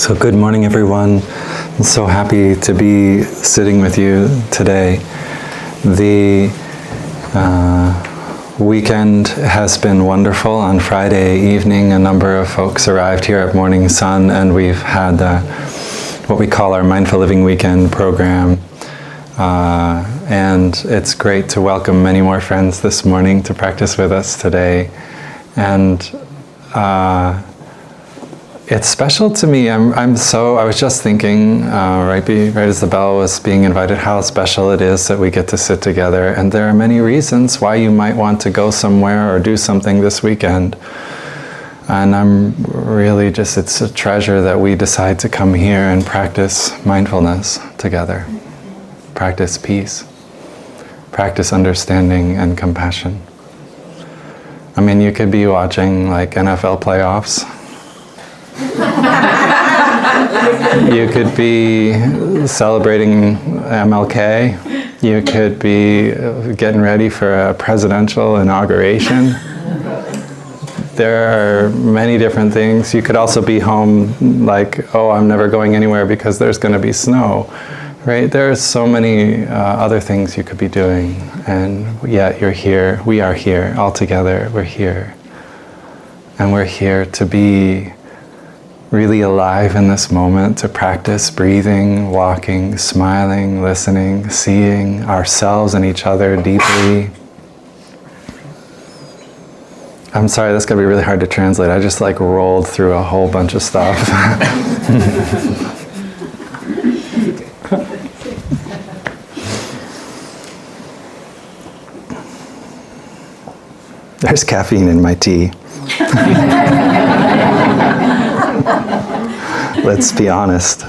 So good morning, everyone. I'm so happy to be sitting with you today. The weekend has been wonderful. On Friday evening, a number of folks arrived here at Morning Sun, and we've had what we call our Mindful Living Weekend program. And it's great to welcome many more friends this morning to practice with us today. And it's special to me. I was just thinking, right as the bell was being invited, how special it is that we get to sit together. And there are many reasons why you might want to go somewhere or do something this weekend. And I'm really it's a treasure that we decide to come here and practice mindfulness together. Practice peace. Practice understanding and compassion. I mean, you could be watching like NFL playoffs. You could be celebrating MLK. You could be getting ready for a presidential inauguration. There are many different things. You could also be home like, oh, I'm never going anywhere because there's going to be snow. Right? There are so many other things you could be doing. And yet you're here. We are here all together. We're here. And we're here to be really alive in this moment, to practice breathing, walking, smiling, listening, seeing ourselves and each other deeply. I'm sorry, that's going to be really hard to translate. I just rolled through a whole bunch of stuff. There's caffeine in my tea. Let's be honest.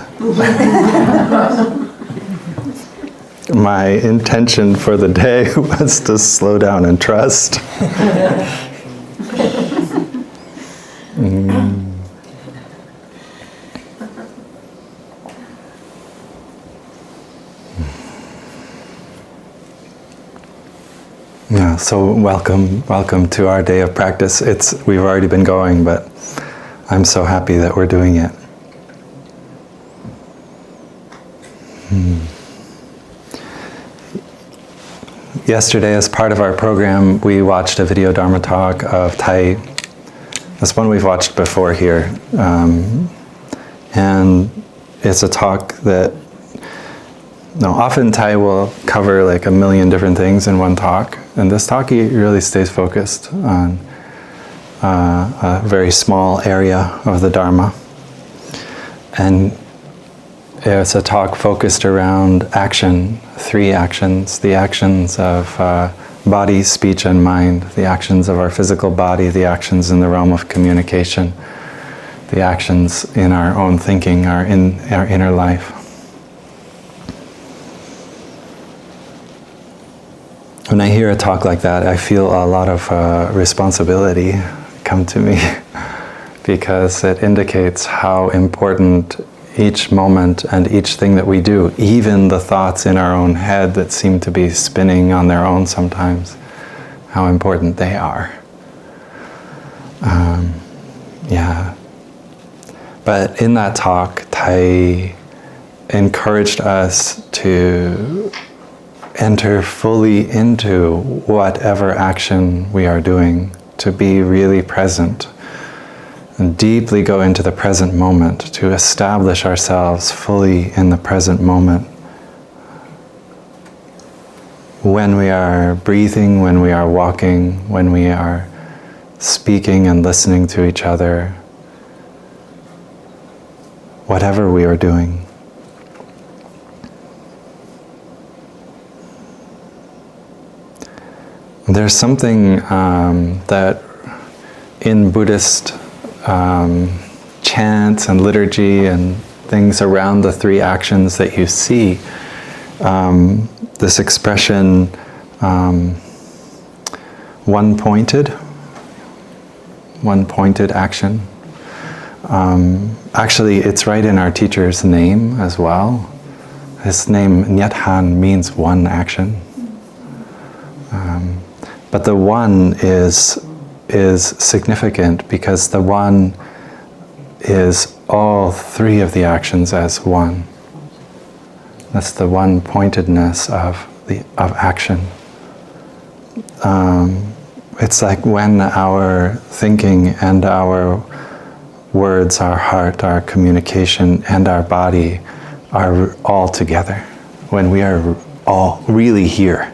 My intention for the day was to slow down and trust. Yeah, so welcome to our day of practice. We've already been going, but I'm so happy that we're doing it. Yesterday, as part of our program, we watched a video Dharma Talk of Thai. That's one we've watched before here. And it's a talk that, often Thai will cover a million different things in one talk. And this talk, he really stays focused on a very small area of the Dharma. And it's a talk focused around action, 3 actions, the actions of body, speech, and mind, the actions of our physical body, the actions in the realm of communication, the actions in our own thinking, our inner life. When I hear a talk like that, I feel a lot of responsibility come to me because it indicates how important each moment and each thing that we do, even the thoughts in our own head that seem to be spinning on their own sometimes, how important they are. But in that talk, Thai encouraged us to enter fully into whatever action we are doing, to be really present and deeply go into the present moment, to establish ourselves fully in the present moment. When we are breathing, when we are walking, when we are speaking and listening to each other, whatever we are doing. There's something that in Buddhist chants and liturgy and things around the 3 actions that you see, this expression, one-pointed action. Actually, it's right in our teacher's name as well. His name, Nhat Hanh, means one action. But the one is significant because the one is all three of the actions as one. That's the one-pointedness of action. It's like when our thinking and our words, our heart, our communication, and our body are all together. When we are all really here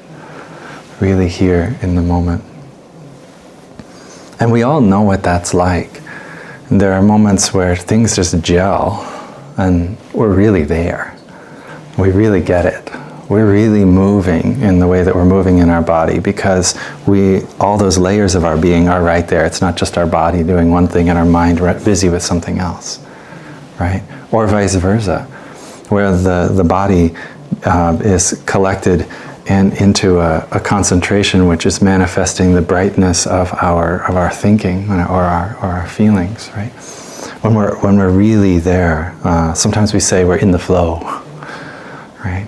in the moment. And we all know what that's like. And there are moments where things just gel and we're really there. We really get it. We're really moving in the way that we're moving in our body because all those layers of our being are right there. It's not just our body doing one thing and our mind busy with something else, right? Or vice versa, where the body is collected and into a concentration which is manifesting the brightness of our thinking or our feelings, right? When we're really there, sometimes we say we're in the flow, right?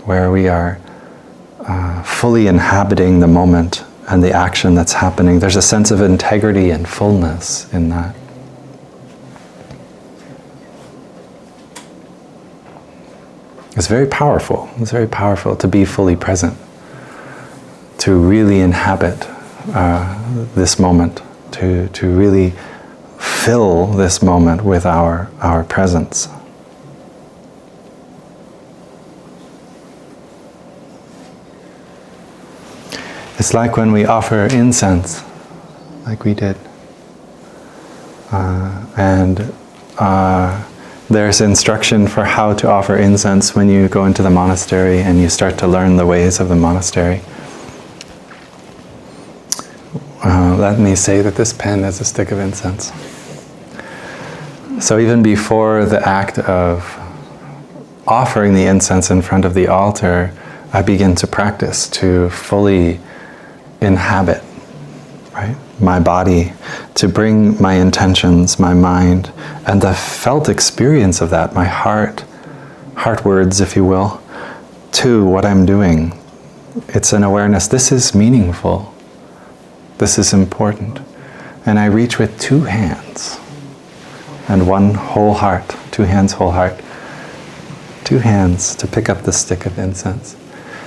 Where we are fully inhabiting the moment and the action that's happening. There's a sense of integrity and fullness in that. It's very powerful. It's very powerful to be fully present, to really inhabit this moment, to really fill this moment with our presence. It's like when we offer incense, like we did. There's instruction for how to offer incense when you go into the monastery and you start to learn the ways of the monastery. Let me say that this pen is a stick of incense. So even before the act of offering the incense in front of the altar, I begin to practice to fully inhabit, right, my body, to bring my intentions, my mind, and the felt experience of that, my heart words, if you will, to what I'm doing. It's an awareness, this is meaningful, this is important. And I reach with two hands and one whole heart, two hands, whole heart, two hands to pick up the stick of incense.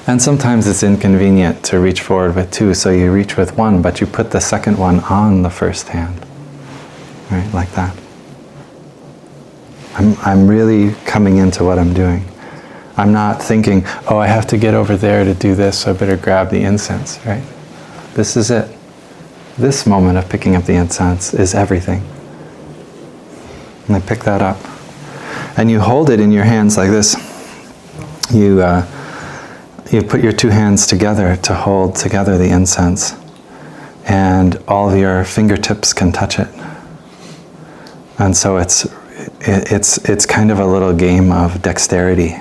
And sometimes it's inconvenient to reach forward with two, so you reach with one, but you put the second one on the first hand, right, like that. I'm really coming into what I'm doing. I'm not thinking, oh, I have to get over there to do this, so I better grab the incense, right? This is it. This moment of picking up the incense is everything. And I pick that up. And you hold it in your hands like this. You put your two hands together to hold together the incense, and all of your fingertips can touch it. And so it's kind of a little game of dexterity,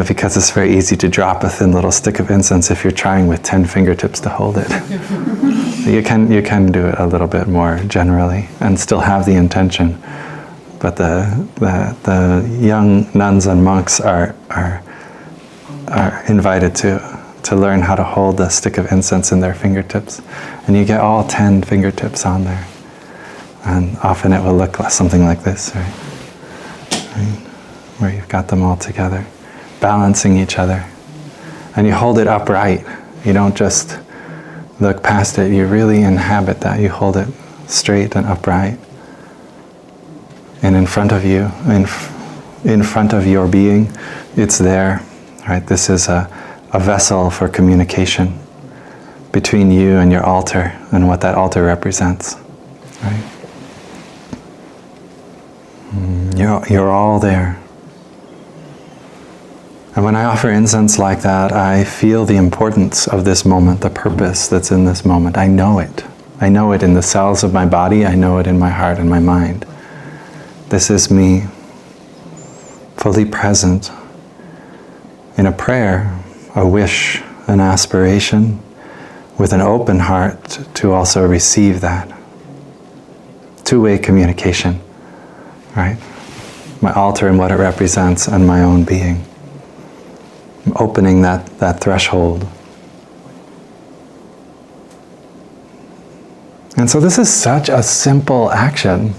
because it's very easy to drop a thin little stick of incense if you're trying with 10 fingertips to hold it. You can do it a little bit more generally and still have the intention, but the young nuns and monks are invited to learn how to hold the stick of incense in their fingertips. And you get all 10 fingertips on there. And often it will look something like this, right? Where you've got them all together, balancing each other. And you hold it upright. You don't just look past it. You really inhabit that. You hold it straight and upright. And in front of you, in front of your being, it's there. Right? This is a vessel for communication between you and your altar and what that altar represents. Right? You're all there. And when I offer incense like that, I feel the importance of this moment, the purpose that's in this moment. I know it. I know it in the cells of my body. I know it in my heart and my mind. This is me, fully present, in a prayer, a wish, an aspiration, with an open heart to also receive that. Two-way communication, right? My altar and what it represents and my own being. I'm opening that threshold. And so this is such a simple action,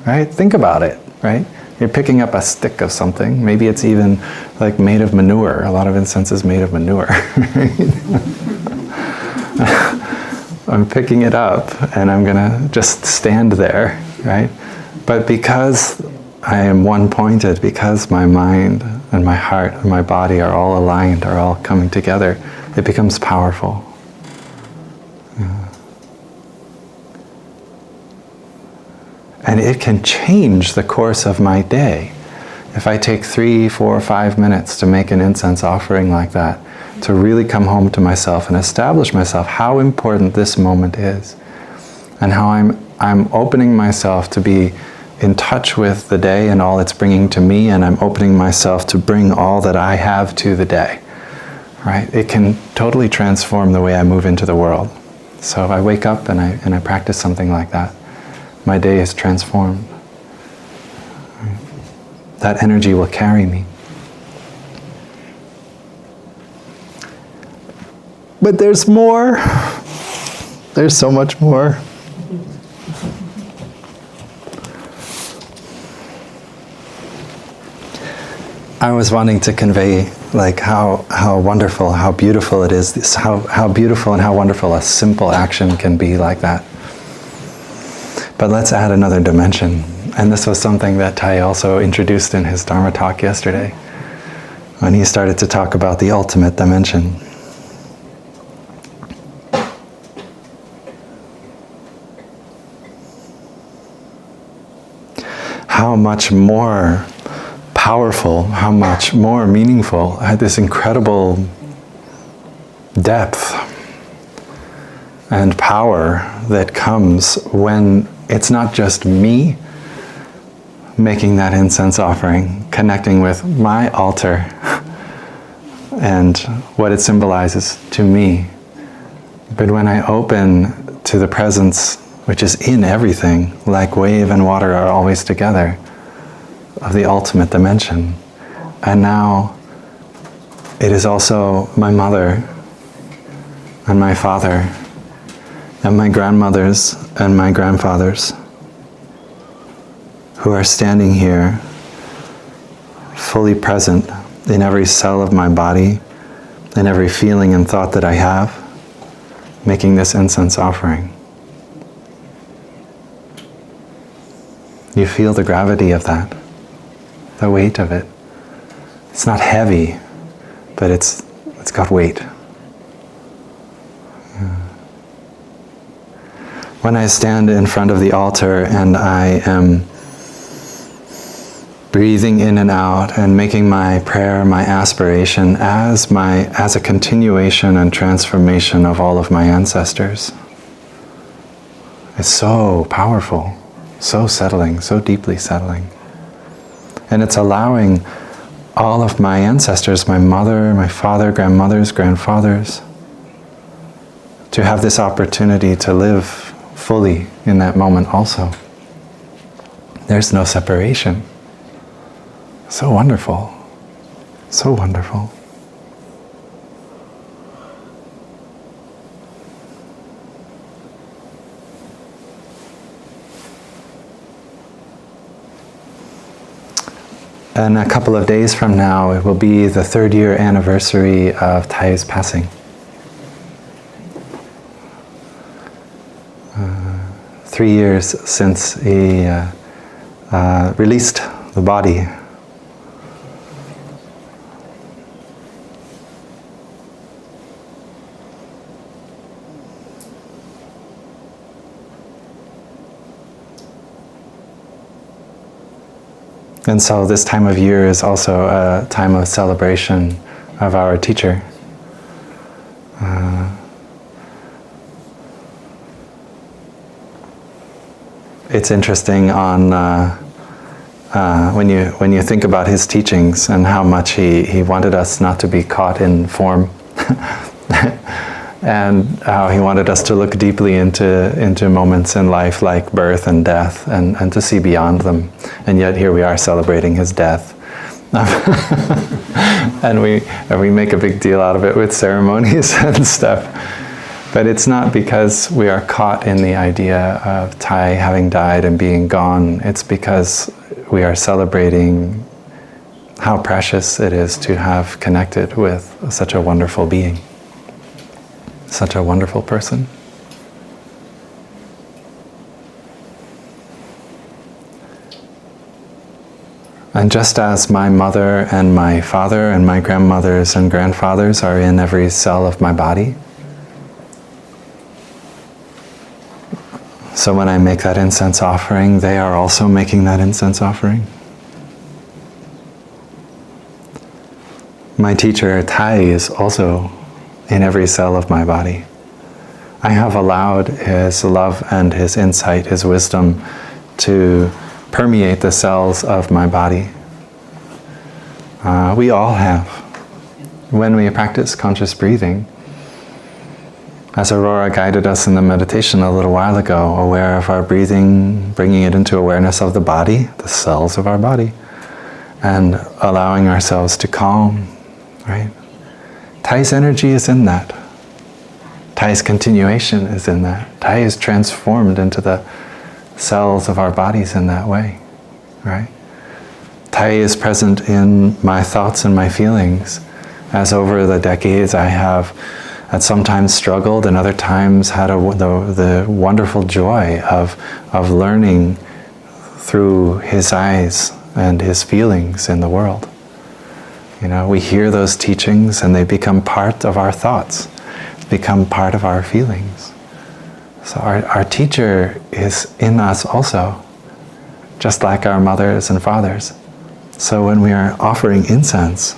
right? Think about it, right? You're picking up a stick of something. Maybe it's even like made of manure. A lot of incense is made of manure. I'm picking it up and I'm going to just stand there, right? But because I am one-pointed, because my mind and my heart and my body are all aligned, are all coming together, it becomes powerful. Yeah. And it can change the course of my day. If I take 3, 4, 5 minutes to make an incense offering like that, to really come home to myself and establish myself how important this moment is, and how I'm opening myself to be in touch with the day and all it's bringing to me, and I'm opening myself to bring all that I have to the day, right? It can totally transform the way I move into the world. So if I wake up and I practice something like that, my day is transformed. That energy will carry me. But there's more. There's so much more. I was wanting to convey like how wonderful, how beautiful it is, how beautiful and how wonderful a simple action can be like that. But let's add another dimension. And this was something that Tai also introduced in his Dharma Talk yesterday, when he started to talk about the ultimate dimension. How much more powerful, how much more meaningful, this incredible depth and power that comes when it's not just me making that incense offering, connecting with my altar and what it symbolizes to me, but when I open to the presence which is in everything, like wave and water are always together, of the ultimate dimension. And now it is also my mother and my father and my grandmothers and my grandfathers who are standing here fully present in every cell of my body, in every feeling and thought that I have, making this incense offering. You feel the gravity of that, the weight of it. It's not heavy, but it's got weight. Yeah. When I stand in front of the altar and I am breathing in and out and making my prayer, my aspiration as a continuation and transformation of all of my ancestors, it's so powerful. So settling, so deeply settling. And it's allowing all of my ancestors, my mother, my father, grandmothers, grandfathers, to have this opportunity to live fully in that moment also. There's no separation. So wonderful. So wonderful. And a couple of days from now, it will be the 3rd year anniversary of Thai's passing. 3 years since he released the body. And so this time of year is also a time of celebration of our teacher. It's interesting on when you think about his teachings and how much he wanted us not to be caught in form, and how he wanted us to look deeply into moments in life like birth and death, and to see beyond them. And yet here we are celebrating his death. And we make a big deal out of it with ceremonies and stuff. But it's not because we are caught in the idea of Thai having died and being gone. It's because we are celebrating how precious it is to have connected with such a wonderful being, such a wonderful person. And just as my mother and my father and my grandmothers and grandfathers are in every cell of my body, so when I make that incense offering, they are also making that incense offering. My teacher, Thai, is also in every cell of my body. I have allowed his love and his insight, his wisdom to permeate the cells of my body. We all have. When we practice conscious breathing, as Aurora guided us in the meditation a little while ago, aware of our breathing, bringing it into awareness of the body, the cells of our body, and allowing ourselves to calm, right? Thai's energy is in that. Thai's continuation is in that. Thai is transformed into the cells of our bodies in that way, right? Thai is present in my thoughts and my feelings, as over the decades I have at sometimes struggled and other times had the wonderful joy of learning through his eyes and his feelings in the world. You know, we hear those teachings and they become part of our thoughts, become part of our feelings. So our teacher is in us also, just like our mothers and fathers. So when we are offering incense,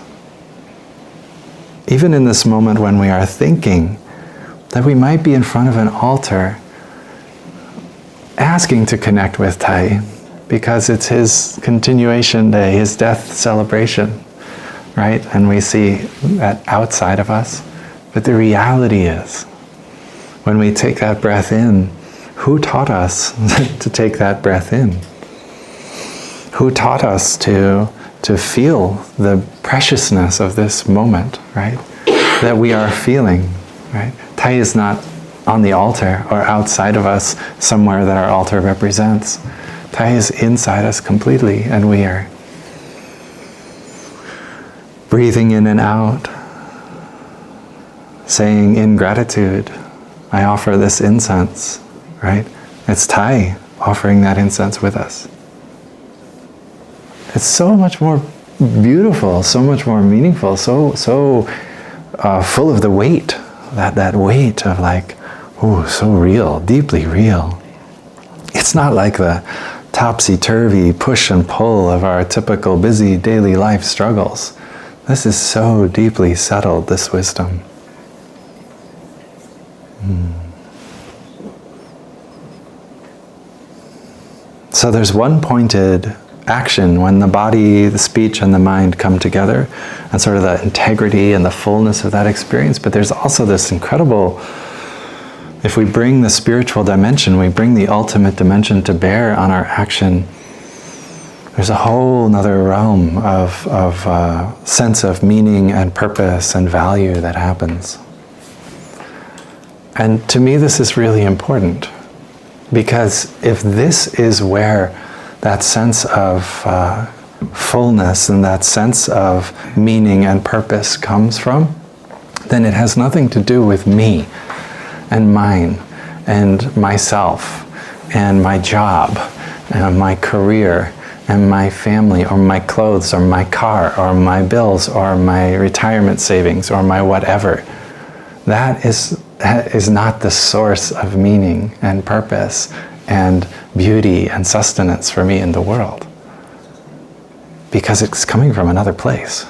even in this moment when we are thinking that we might be in front of an altar, asking to connect with Thai, because it's his continuation day, his death celebration, right? And we see that outside of us. But the reality is, when we take that breath in, who taught us to take that breath in? Who taught us to feel the preciousness of this moment, right? That we are feeling, right? Thai is not on the altar or outside of us somewhere that our altar represents. Thai is inside us completely, and we are breathing in and out, saying in gratitude, I offer this incense, right? It's Thai offering that incense with us. It's so much more beautiful, so much more meaningful, so full of the weight, that weight of like, oh, so real, deeply real. It's not like the topsy-turvy push and pull of our typical busy daily life struggles. This is so deeply settled, this wisdom. So there's one pointed action when the body, the speech, and the mind come together, and sort of the integrity and the fullness of that experience. But there's also this incredible, if we bring the spiritual dimension, we bring the ultimate dimension to bear on our action, there's a whole other realm of sense of meaning and purpose and value that happens. And to me, this is really important, because if this is where that sense of fullness and that sense of meaning and purpose comes from, then it has nothing to do with me and mine and myself and my job and my career and my family or my clothes or my car or my bills or my retirement savings or my whatever. That is not the source of meaning and purpose and beauty and sustenance for me in the world, because it's coming from another place.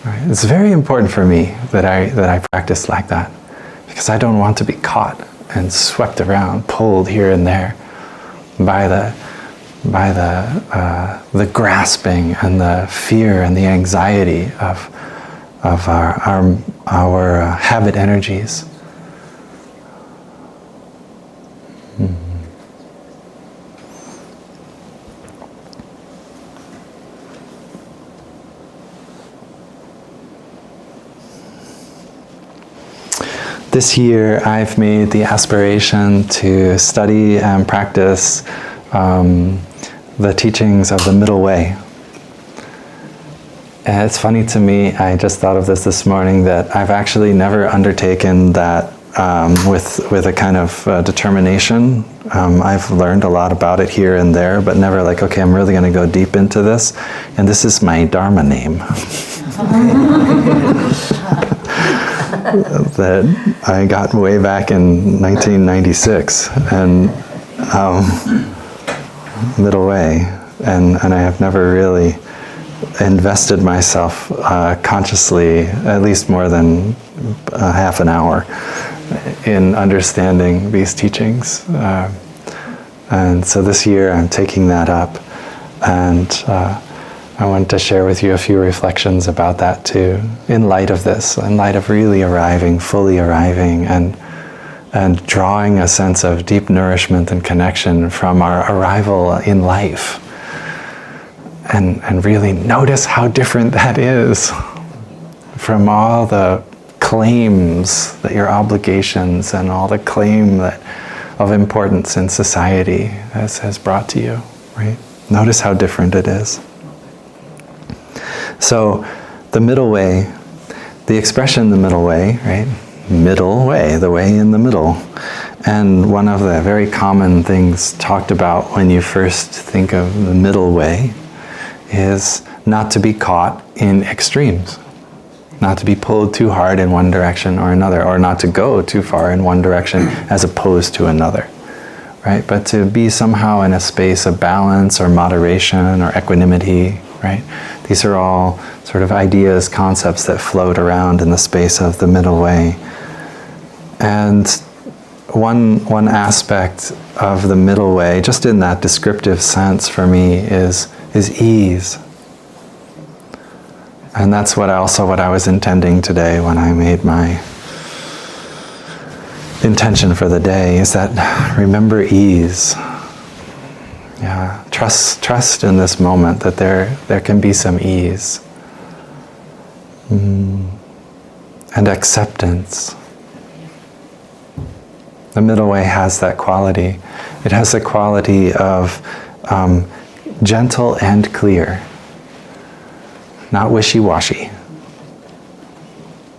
Right? It's very important for me that I practice like that, because I don't want to be caught and swept around, pulled here and there by the grasping and the fear and the anxiety of our habit energies. this year I've made the aspiration to study and practice the teachings of the middle way. And it's funny to me, I just thought of this morning, that I've actually never undertaken that with a kind of determination. I've learned a lot about it here and there, but never like, okay, I'm really going to go deep into this. And this is my Dharma name. That I got way back in 1996. And middle way. And I have never really invested myself consciously, at least more than half an hour, in understanding these teachings. And so this year I'm taking that up, and I want to share with you a few reflections about that too, in light of this, in light of really arriving, fully arriving, and drawing a sense of deep nourishment and connection from our arrival in life. And really notice how different that is from all the claims that your obligations and all the claim that of importance in society has brought to you, right? Notice how different it is. So the middle way, the expression the middle way, right? Middle way, the way in the middle. And one of the very common things talked about when you first think of the middle way is not to be caught in extremes, not to be pulled too hard in one direction or another, or not to go too far in one direction as opposed to another, right? But to be somehow in a space of balance or moderation or equanimity, right? These are all sort of ideas, concepts that float around in the space of the middle way. And one aspect of the middle way, just in that descriptive sense for me, is ease. And that's what I was intending today when I made my intention for the day, is that remember ease. Yeah, trust in this moment that there can be some ease. And acceptance. The middle way has that quality. It has the quality of gentle and clear. Not wishy-washy,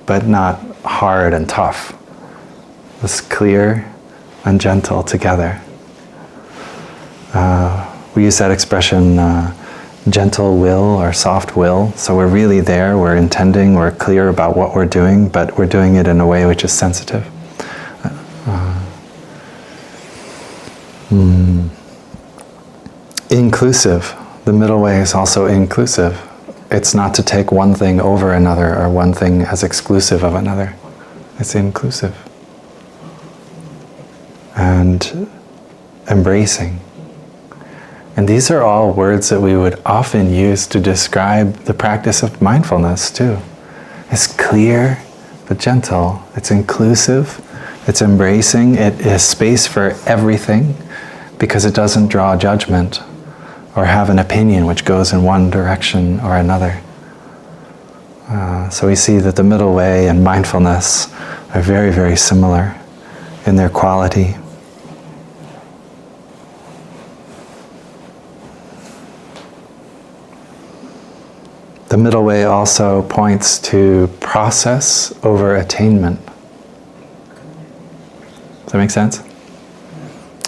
but not hard and tough. It's clear and gentle together. We use that expression, gentle will or soft will. So we're really there, we're intending, we're clear about what we're doing, but we're doing it in a way which is sensitive. Inclusive. The middle way is also inclusive. It's not to take one thing over another or one thing as exclusive of another. It's inclusive. And embracing. And these are all words that we would often use to describe the practice of mindfulness too. It's clear but gentle. It's inclusive. It's embracing. It is space for everything because it doesn't draw judgment or have an opinion which goes in one direction or another. So we see that the middle way and mindfulness are very, very similar in their quality. The middle way also points to process over attainment. Does that make sense?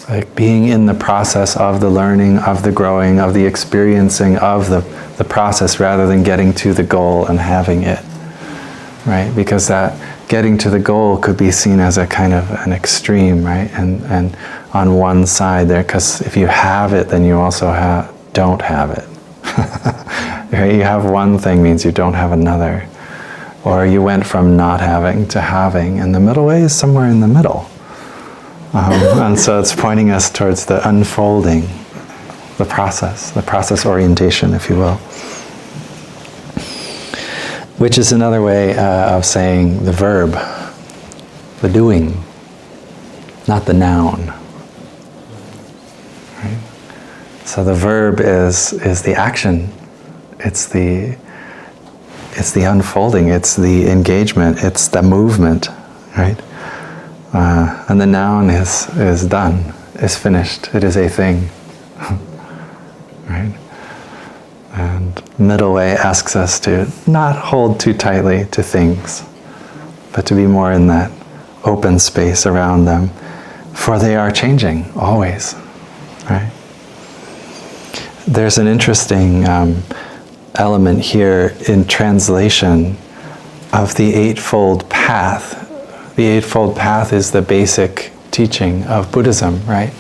Like being in the process of the learning, of the growing, of the experiencing of the process rather than getting to the goal and having it, right? Because that getting to the goal could be seen as a kind of an extreme, right? And on one side there, because if you have it, then you also don't have it. Right? You have one thing means you don't have another. Or you went from not having to having, and the middle way is somewhere in the middle. And so it's pointing us towards the unfolding, the process orientation, if you will. Which is another way of saying the verb, the doing, not the noun. Right? So the verb is the action, it's the unfolding, it's the engagement, it's the movement, right? And the noun is done, is finished. It is a thing. Right? And middle way asks us to not hold too tightly to things, but to be more in that open space around them, for they are changing always. Right? There's an interesting element here in translation of the Eightfold Path. The Eightfold Path is the basic teaching of Buddhism, right?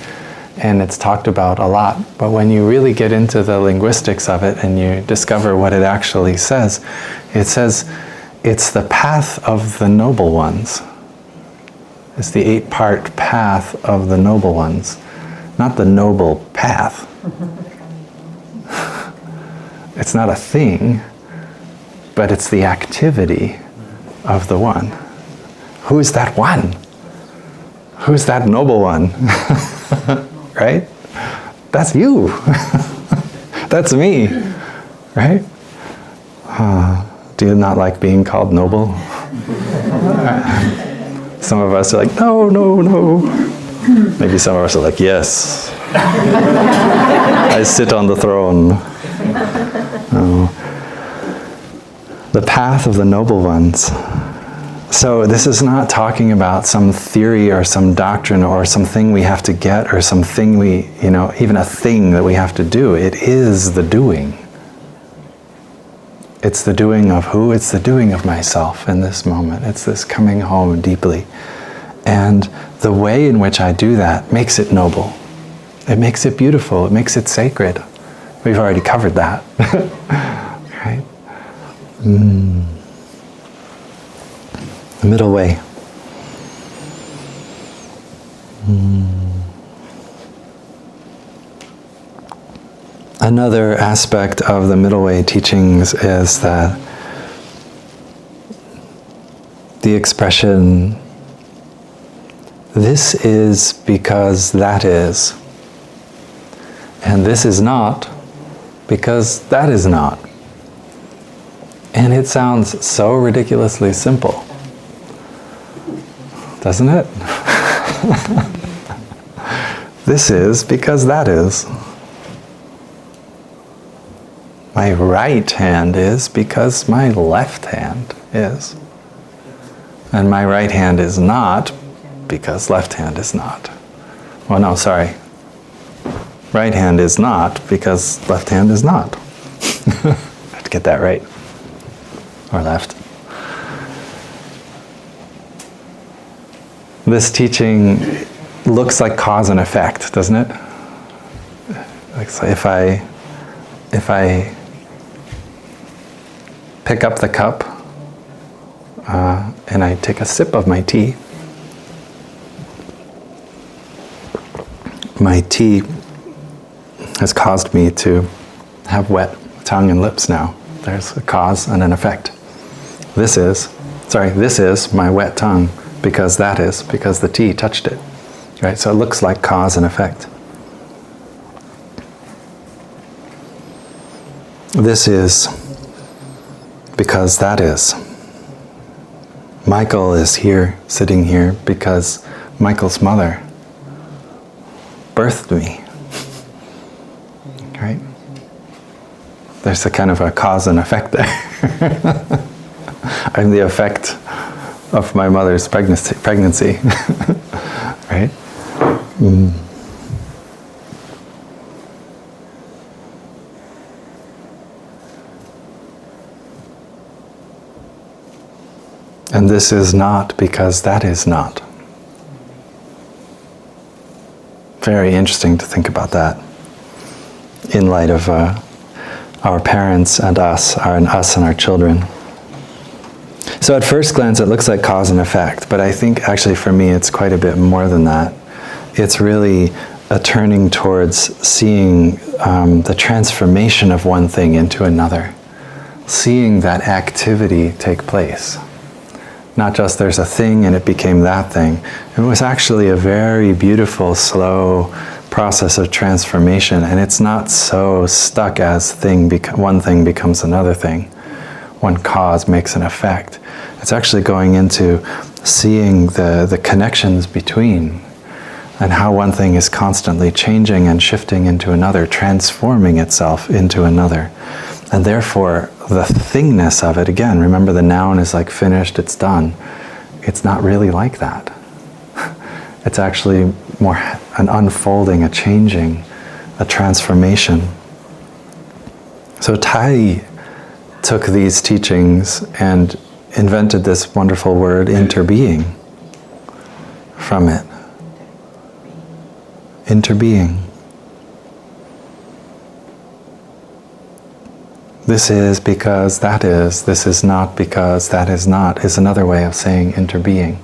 And it's talked about a lot. But when you really get into the linguistics of it and you discover what it actually says it's the path of the noble ones. It's the 8-part path of the noble ones, not the noble path. It's not a thing, but it's the activity of the one. Who is that one? Who's that noble one? Right? That's you. That's me. Right? Do you not like being called noble? Some of us are like, no, no, no. Maybe some of us are like, yes. I sit on the throne. The path of the noble ones. So this is not talking about some theory or some doctrine or something we have to get or something we, even a thing that we have to do. It is the doing. It's the doing of who? It's the doing of myself in this moment. It's this coming home deeply. And the way in which I do that makes it noble. It makes it beautiful. It makes it sacred. We've already covered that. Right? The middle way. Another aspect of the middle way teachings is that the expression, this is because that is, and this is not because that is not. And it sounds so ridiculously simple, doesn't it? This is because that is. My right hand is because my left hand is. And my right hand is not because left hand is not. Well, no, sorry. Right hand is not because left hand is not. I have to get that right. Or left. This teaching looks like cause and effect, doesn't it? Like, so if I pick up the cup and I take a sip of my tea has caused me to have wet tongue and lips now. There's a cause and an effect. This is my wet tongue because the tea touched it. Right? So it looks like cause and effect. This is because that is. Michael is here, sitting here, because Michael's mother birthed me. Right? There's a kind of a cause and effect there. I'm the effect of my mother's pregnancy. Right? And this is not because that is not. Very interesting to think about that in light of our parents and us and our children. So at first glance it looks like cause and effect, but I think actually for me it's quite a bit more than that. It's really a turning towards seeing the transformation of one thing into another. Seeing that activity take place. Not just there's a thing and it became that thing. It was actually a very beautiful, slow process of transformation, and it's not so stuck as one thing becomes another thing. one cause makes an effect. It's actually going into seeing the connections between, and how one thing is constantly changing and shifting into another, transforming itself into another. And therefore, the thingness of it, again, remember the noun is like finished, it's done. It's not really like that. It's actually more an unfolding, a changing, a transformation. So Tai took these teachings and invented this wonderful word, interbeing, from it. Interbeing. This is because that is, this is not because that is not, is another way of saying interbeing.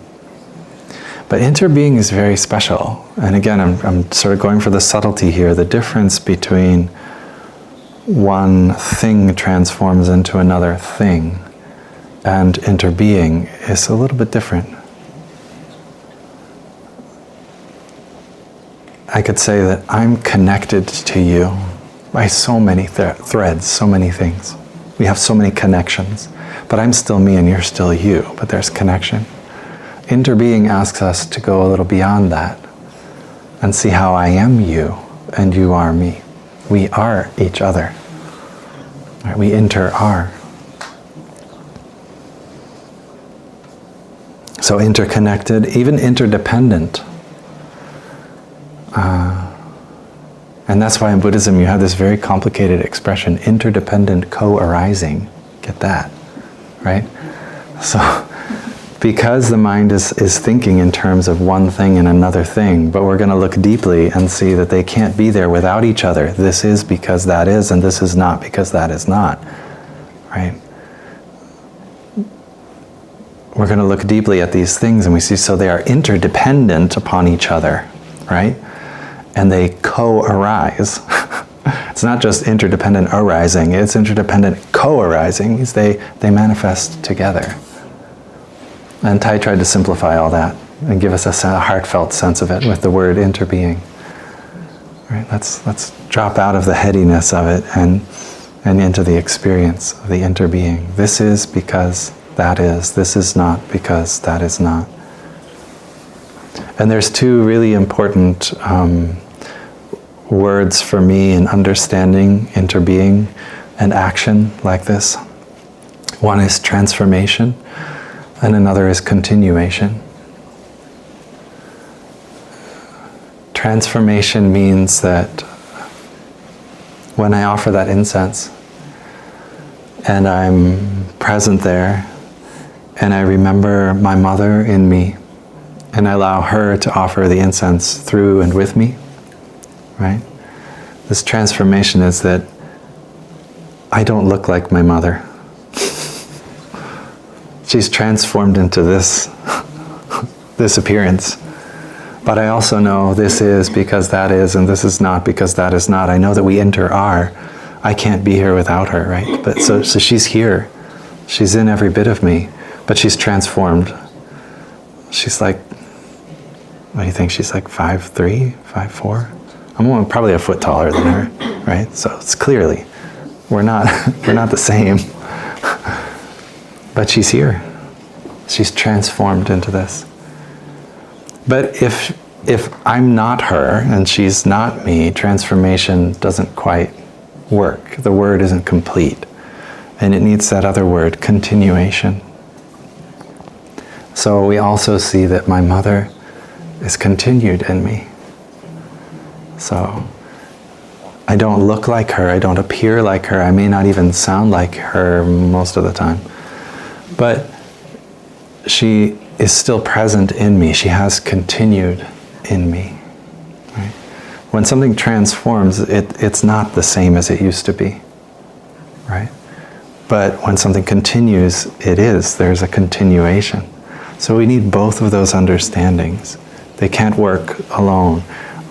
But interbeing is very special. And again, I'm sort of going for the subtlety here. The difference between one thing transforms into another thing and interbeing is a little bit different. I could say that I'm connected to you by so many threads, so many things. We have so many connections, but I'm still me and you're still you, but there's connection. Interbeing asks us to go a little beyond that and see how I am you and you are me. We are each other. Right? We inter-are. So interconnected, even interdependent. And that's why in Buddhism you have this very complicated expression, interdependent co-arising. Get that, right? So, because the mind is thinking in terms of one thing and another thing, but we're going to look deeply and see that they can't be there without each other. This is because that is, and this is not because that is not, right? We're going to look deeply at these things and we see, so they are interdependent upon each other, right? And they co-arise. It's not just interdependent arising, it's interdependent co-arising. They manifest together. And Tai tried to simplify all that and give us a heartfelt sense of it with the word interbeing. Right? Let's drop out of the headiness of it and into the experience of the interbeing. This is because that is. This is not because that is not. And there's two really important words for me in understanding interbeing and action like this. One is transformation, and another is continuation. Transformation means that when I offer that incense and I'm present there and I remember my mother in me and I allow her to offer the incense through and with me, right? This transformation is that I don't look like my mother. She's transformed into this appearance. But I also know this is because that is, and this is not because that is not. I know that we inter-are. I can't be here without her, right? But so she's here. She's in every bit of me, but she's transformed. She's like, what do you think? She's like 5'3", 5'4"? I'm probably a foot taller than her, right? So it's clearly, we're not the same. But she's here. She's transformed into this. But if I'm not her and she's not me, transformation doesn't quite work. The word isn't complete. And it needs that other word, continuation. So we also see that my mother is continued in me. So I don't look like her, I don't appear like her, I may not even sound like her most of the time. But she is still present in me. She has continued in me. Right? When something transforms, it's not the same as it used to be. Right? But when something continues, it is. There's a continuation. So we need both of those understandings. They can't work alone.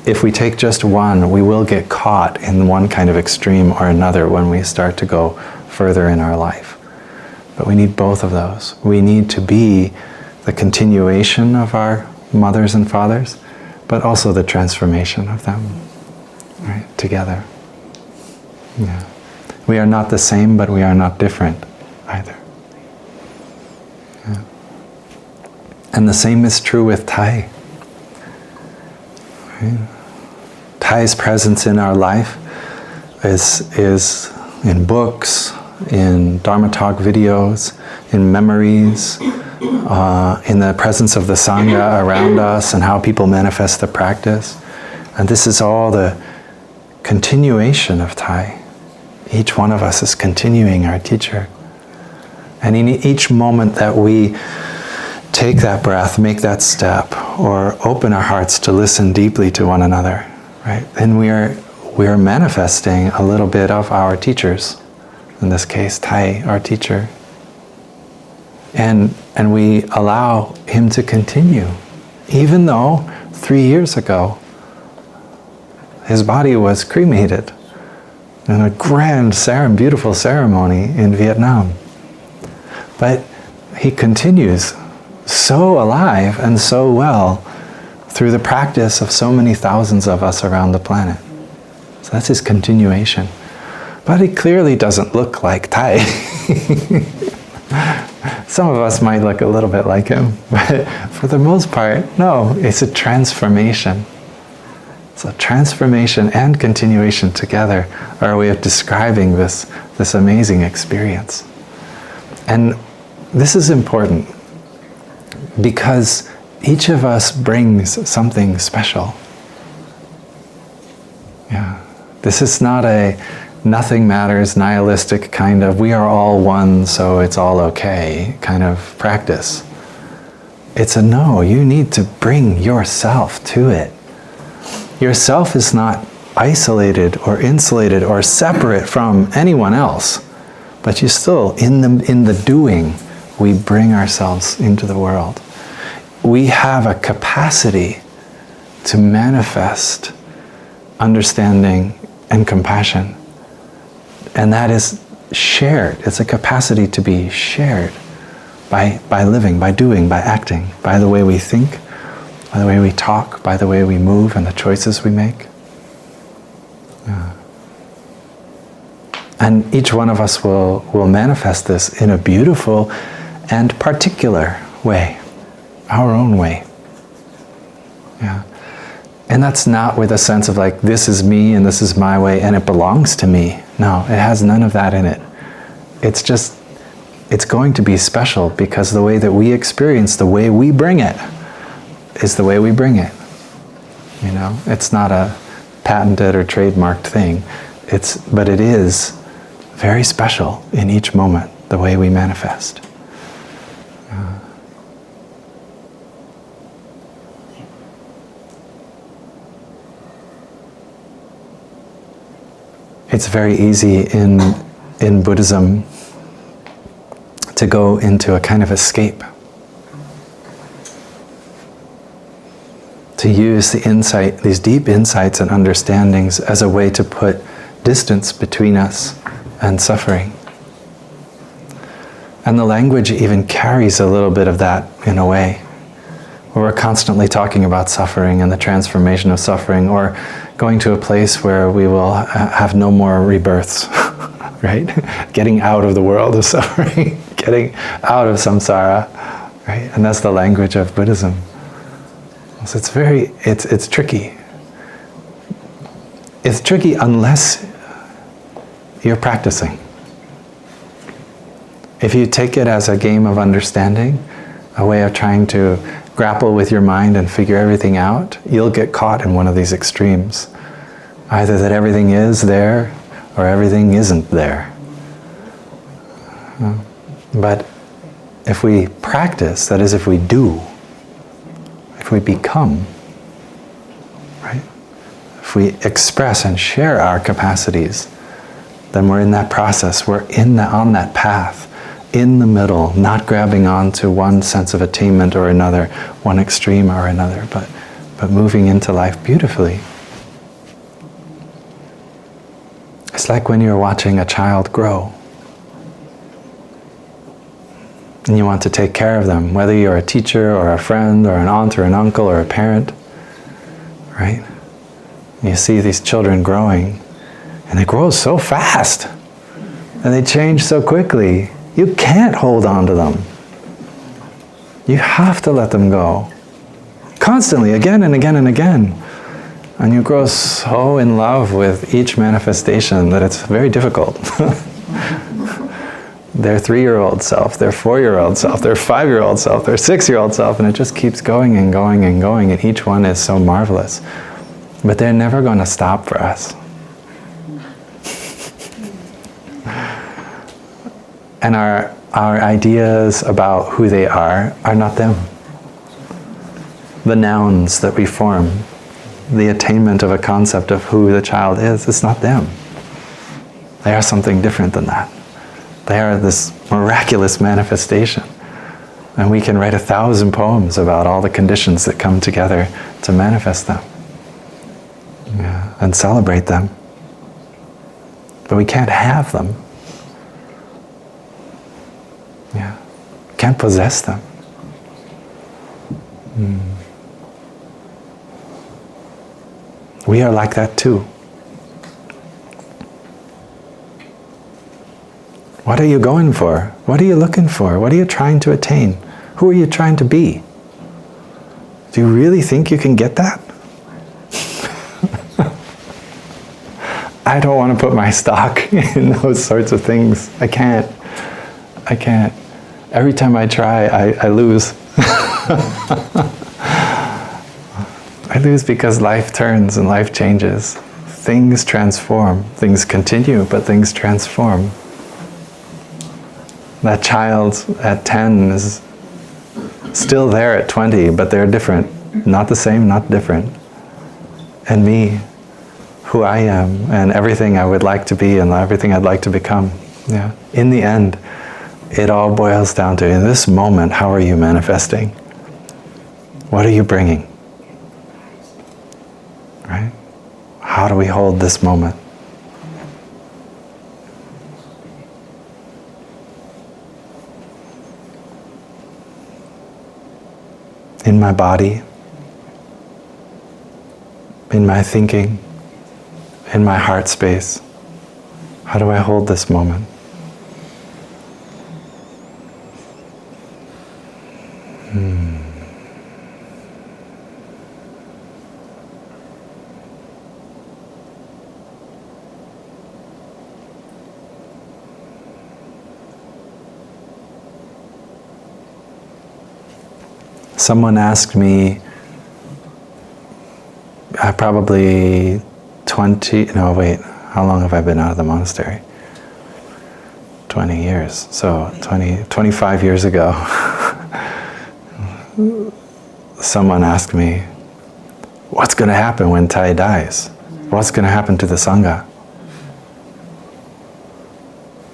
If we take just one, we will get caught in one kind of extreme or another when we start to go further in our life. But we need both of those. We need to be the continuation of our mothers and fathers, but also the transformation of them, right, together. Yeah. We are not the same, but we are not different. either. Yeah. And the same is true with Thai. Right? Thai's presence in our life is in books, in Dharma Talk videos, in memories, in the presence of the Sangha around us and how people manifest the practice. And this is all the continuation of Thai. Each one of us is continuing our teacher. And in each moment that we take that breath, make that step, or open our hearts to listen deeply to one another, right? Then we are manifesting a little bit of our teachers. In this case, Thai, our teacher. And we allow him to continue. Even though 3 years ago, his body was cremated in a grand, beautiful ceremony in Vietnam. But he continues so alive and so well through the practice of so many thousands of us around the planet. So that's his continuation. But he clearly doesn't look like Thai. Some of us might look a little bit like him, but for the most part, no, it's a transformation. So transformation and continuation together are a way of describing this amazing experience. And this is important because each of us brings something special. Yeah. This is not a nothing matters, nihilistic kind of we are all one so it's all okay kind of practice. It's a no, you need to bring yourself to it. Yourself is not isolated or insulated or separate from anyone else, but you still, in the doing, we bring ourselves into the world. We have a capacity to manifest understanding and compassion. And that is shared. It's a capacity to be shared by living, by doing, by acting, by the way we think, by the way we talk, by the way we move and the choices we make. And each one of us will manifest this in a beautiful and particular way, our own way. Yeah. And that's not with a sense of like, this is me and this is my way and it belongs to me. No, it has none of that in it. It's just, it's going to be special because the way that we experience, the way we bring it, is the way we bring it. You know, it's not a patented or trademarked thing. But it is very special in each moment, the way we manifest. It's very easy in Buddhism to go into a kind of escape. To use the insight, these deep insights and understandings as a way to put distance between us and suffering. And the language even carries a little bit of that in a way. We're constantly talking about suffering and the transformation of suffering, or going to a place where we will have no more rebirths, right? Getting out of the world of suffering, getting out of samsara, right? And that's the language of Buddhism. So it's tricky. It's tricky unless you're practicing. If you take it as a game of understanding, a way of trying to grapple with your mind and figure everything out, you'll get caught in one of these extremes. Either that everything is there or everything isn't there. But if we practice, that is if we do, if we become, right? If we express and share our capacities, then we're in that process, we're on that path, in the middle, not grabbing on to one sense of attainment or another, one extreme or another, but moving into life beautifully. It's like when you're watching a child grow. And you want to take care of them, whether you're a teacher or a friend or an aunt or an uncle or a parent, right? You see these children growing, and they grow so fast, and they change so quickly. You can't hold on to them. You have to let them go. Constantly, again and again and again. And you grow so in love with each manifestation that it's very difficult. Their 3-year-old self, their 4-year-old self, their 5-year-old self, their 6-year-old self, and it just keeps going and going and going, and each one is so marvelous. But they're never going to stop for us. And our ideas about who they are not them. The nouns that we form, the attainment of a concept of who the child is, it's not them. They are something different than that. They are this miraculous manifestation. And we can write 1,000 poems about all the conditions that come together to manifest them. Yeah, and celebrate them. But we can't have them. Yeah, can't possess them. We are like that too. What are you going for? What are you looking for? What are you trying to attain? Who are you trying to be? Do you really think you can get that? I don't want to put my stock in those sorts of things. I can't. Every time I try, I lose. I lose because life turns and life changes. Things transform. Things continue, but things transform. That child at 10 is still there at 20, but they're different. Not the same, not different. And me, who I am, and everything I would like to be, and everything I'd like to become. Yeah. In the end, it all boils down to, in this moment, how are you manifesting? What are you bringing? Right? How do we hold this moment? In my body, in my thinking, in my heart space. How do I hold this moment? Someone asked me, probably how long have I been out of the monastery? 20 years. So 25 years ago, someone asked me, what's going to happen when Thai dies? What's going to happen to the Sangha?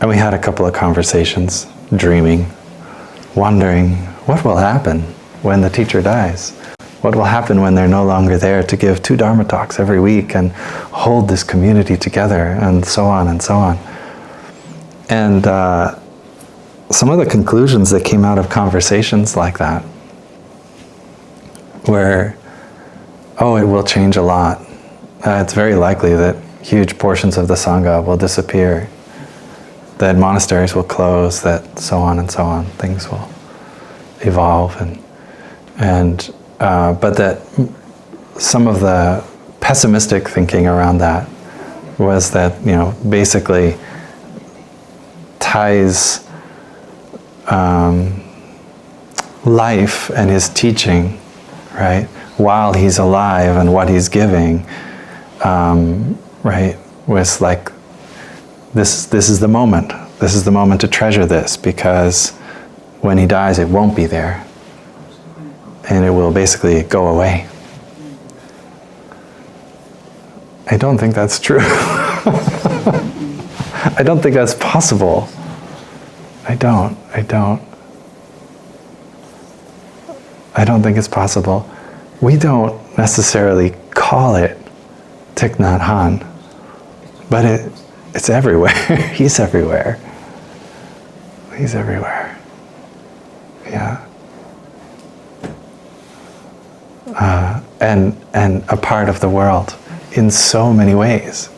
And we had a couple of conversations, dreaming, wondering, what will happen when the teacher dies? What will happen when they're no longer there to give 2 Dharma talks every week and hold this community together, and so on and so on. And some of the conclusions that came out of conversations like that were, it will change a lot. It's very likely that huge portions of the Sangha will disappear, that monasteries will close, that so on and so on. Things will evolve, but that some of the pessimistic thinking around that was that, basically Thai's life and his teaching, right, while he's alive and what he's giving, right, was like, this is the moment. This is the moment to treasure this, because when he dies, it won't be there. And it will basically go away. I don't think that's true. I don't think that's possible. I don't think it's possible. We don't necessarily call it Thich Nhat Hanh, but it's everywhere. He's everywhere. He's everywhere. Yeah. And a part of the world in so many ways.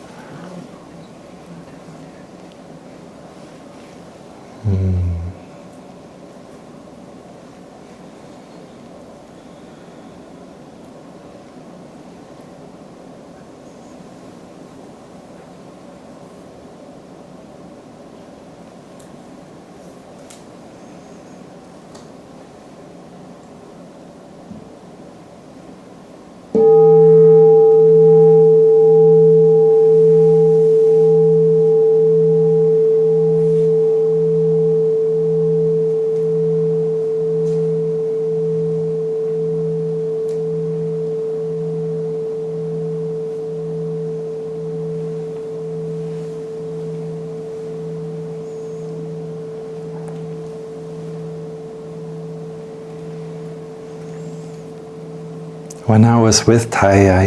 When I was with Tai, I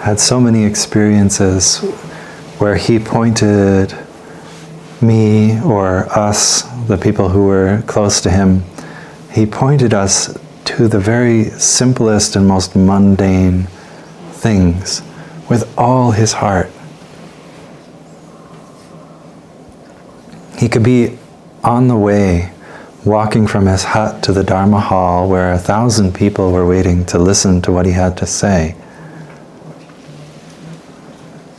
had so many experiences where he pointed me or us, the people who were close to him, he pointed us to the very simplest and most mundane things with all his heart. He could be on the way, walking from his hut to the Dharma hall where 1,000 people were waiting to listen to what he had to say.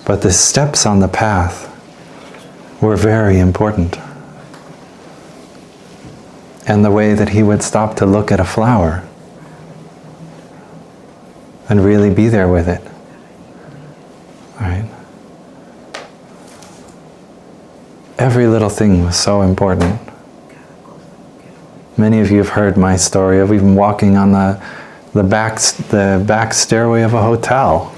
But the steps on the path were very important. And the way that he would stop to look at a flower and really be there with it. Right? Every little thing was so important. Many of you have heard my story of even walking on the back stairway of a hotel.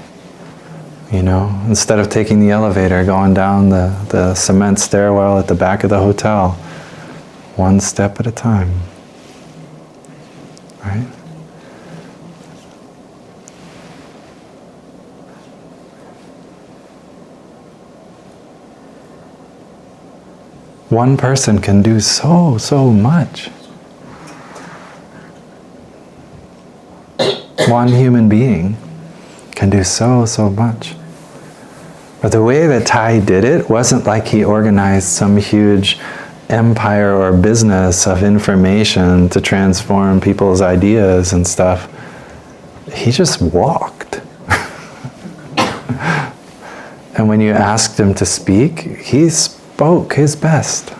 You know, instead of taking the elevator, going down the cement stairwell at the back of the hotel, one step at a time. Right? One person can do so much. One human being can do so much. But the way that Tai did it wasn't like he organized some huge empire or business of information to transform people's ideas and stuff. He just walked. And when you asked him to speak, he spoke his best.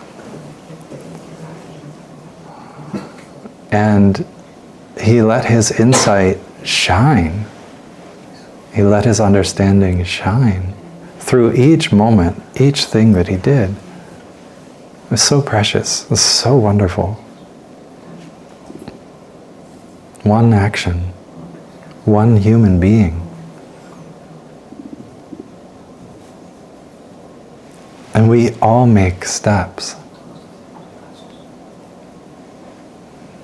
And he let his insight shine. He let his understanding shine through each moment, each thing that he did. It was so precious. It was so wonderful. One action, one human being. And we all make steps.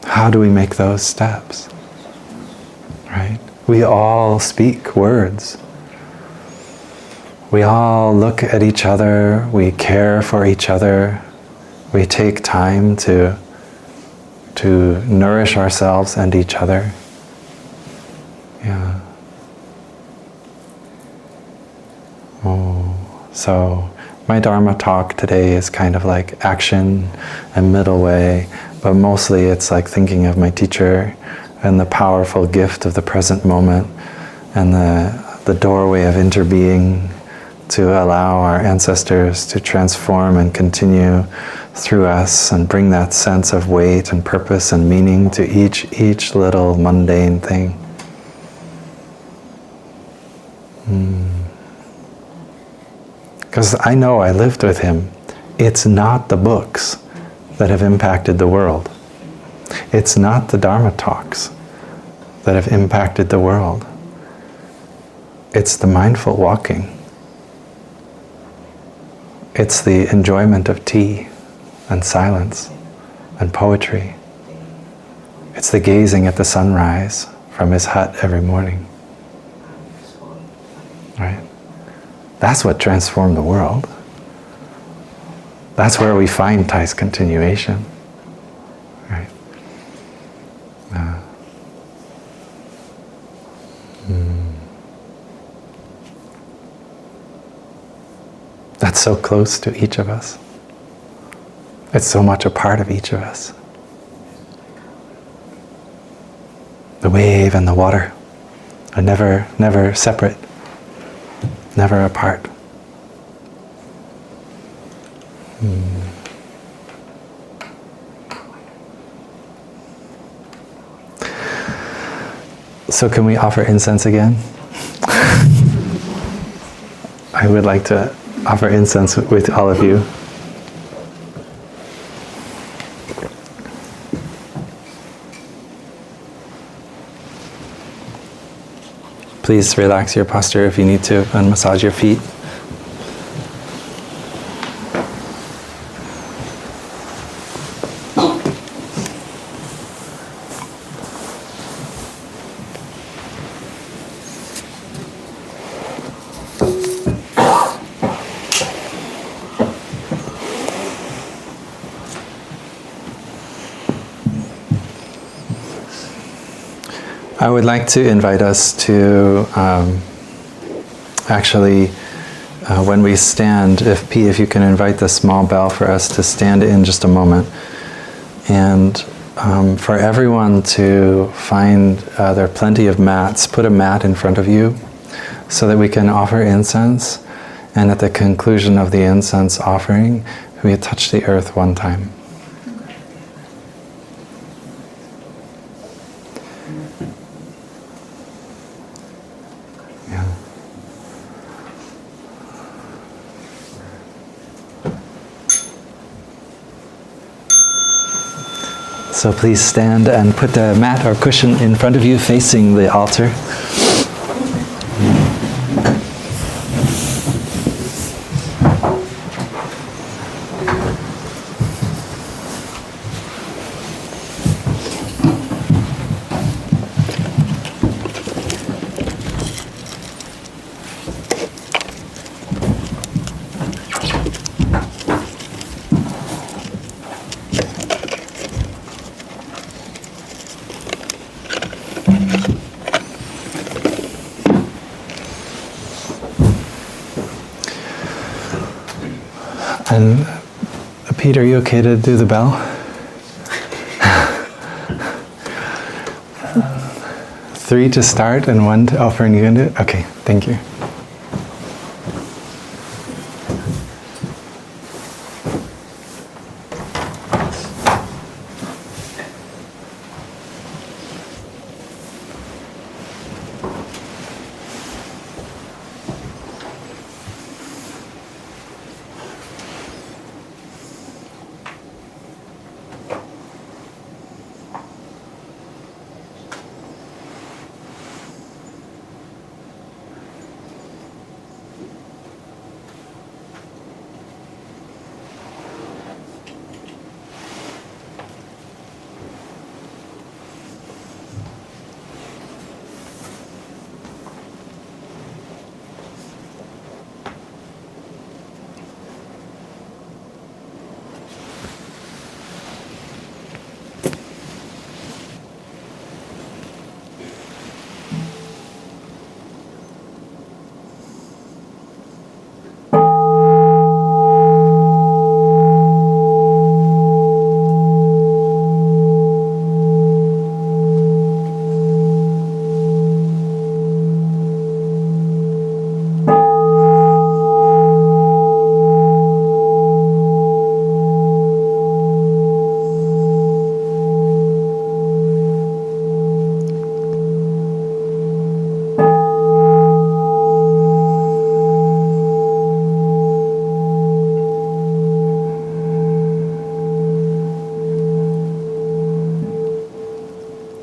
How do we make those steps? Right? We all speak words. We all look at each other. We care for each other. We take time to nourish ourselves and each other. Yeah. Oh, so my Dharma talk today is kind of like action and middle way, but mostly it's like thinking of my teacher and the powerful gift of the present moment and the doorway of interbeing to allow our ancestors to transform and continue through us and bring that sense of weight and purpose and meaning to each little mundane thing. Because I know I lived with him. It's not the books that have impacted the world. It's not the Dharma talks that have impacted the world. It's the mindful walking. It's the enjoyment of tea and silence and poetry. It's the gazing at the sunrise from his hut every morning. Right? That's what transformed the world. That's where we find Thai's continuation. Right? That's so close to each of us. It's so much a part of each of us. The wave and the water are never separate, never apart. So can we offer incense again? I would like to offer incense with all of you. Please relax your posture if you need to and massage your feet. I would like to invite us to actually, when we stand, if Pete, if you can invite the small bell for us to stand in just a moment, and for everyone to find, there are plenty of mats, put a mat in front of you so that we can offer incense, and at the conclusion of the incense offering, we touch the earth one time. So please stand and put the mat or cushion in front of you facing the altar. And Pete, are you okay to do the bell? 3 to start and 1 to offer, and you can do it? Okay, thank you.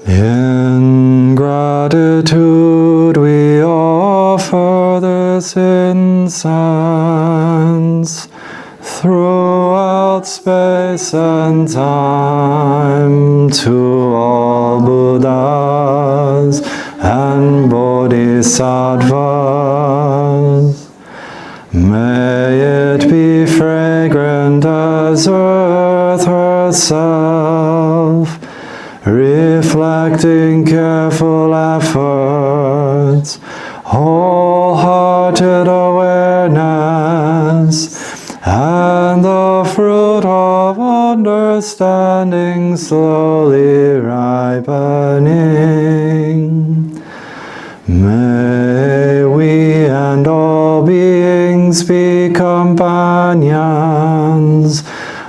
In gratitude we offer this incense throughout space and time to all Buddhas and Bodhisattvas. May it be fragrant as earth herself, reflecting careful efforts, wholehearted awareness, and the fruit of understanding slowly ripening. May we and all beings be companions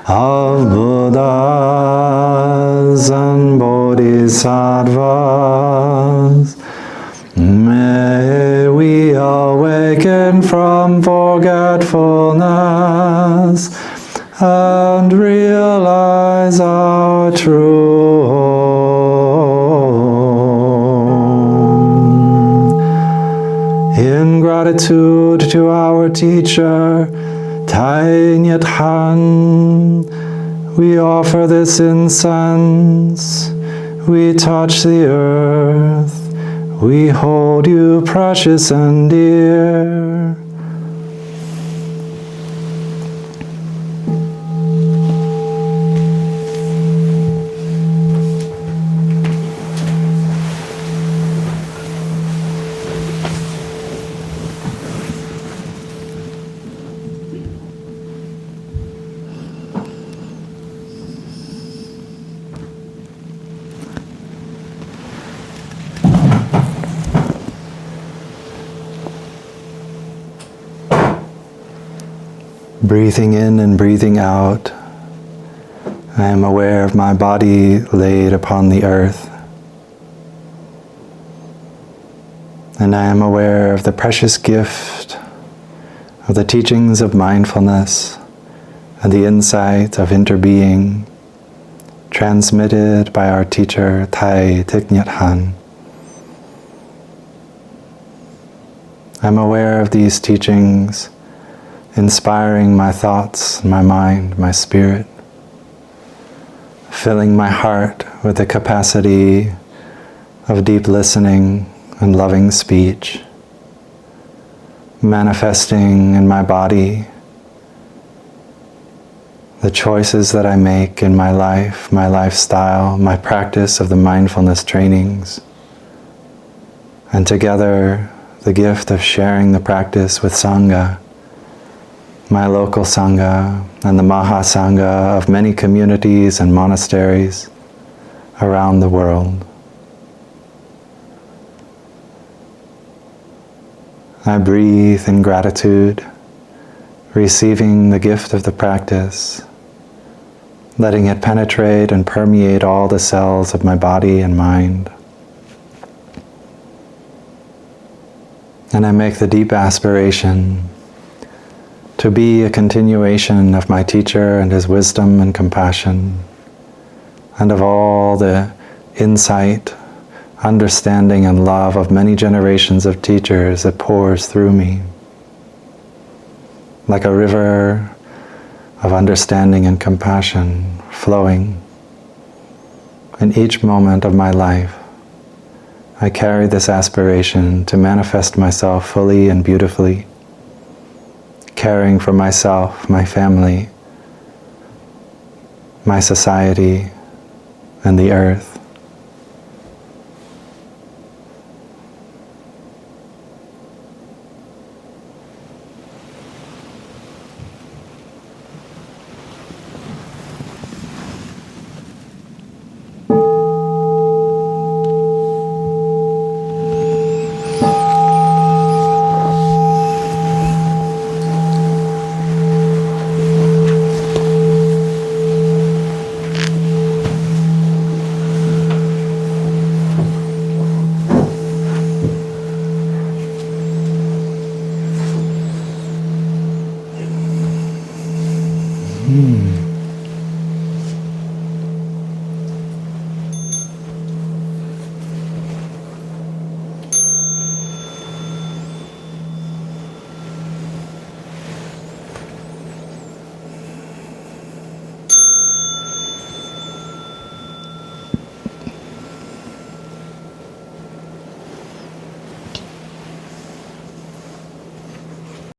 of Buddhas and Bodhisattvas. May we awaken from forgetfulness and realize our true home. In gratitude to our teacher, Thich Nhat Hanh, we offer this incense. We touch the earth. We hold you precious and dear. Breathing in and breathing out, I am aware of my body laid upon the earth. And I am aware of the precious gift of the teachings of mindfulness and the insight of interbeing transmitted by our teacher, Thich Nhat Hanh. I'm aware of these teachings inspiring my thoughts, my mind, my spirit, filling my heart with the capacity of deep listening and loving speech, manifesting in my body the choices that I make in my life, my lifestyle, my practice of the mindfulness trainings, and together the gift of sharing the practice with Sangha, my local Sangha and the Maha Sangha of many communities and monasteries around the world. I breathe in gratitude, receiving the gift of the practice, letting it penetrate and permeate all the cells of my body and mind. And I make the deep aspiration to be a continuation of my teacher and his wisdom and compassion, and of all the insight, understanding, and love of many generations of teachers that pours through me, like a river of understanding and compassion flowing in each moment of my life. I carry this aspiration to manifest myself fully and beautifully, caring for myself, my family, my society, and the earth.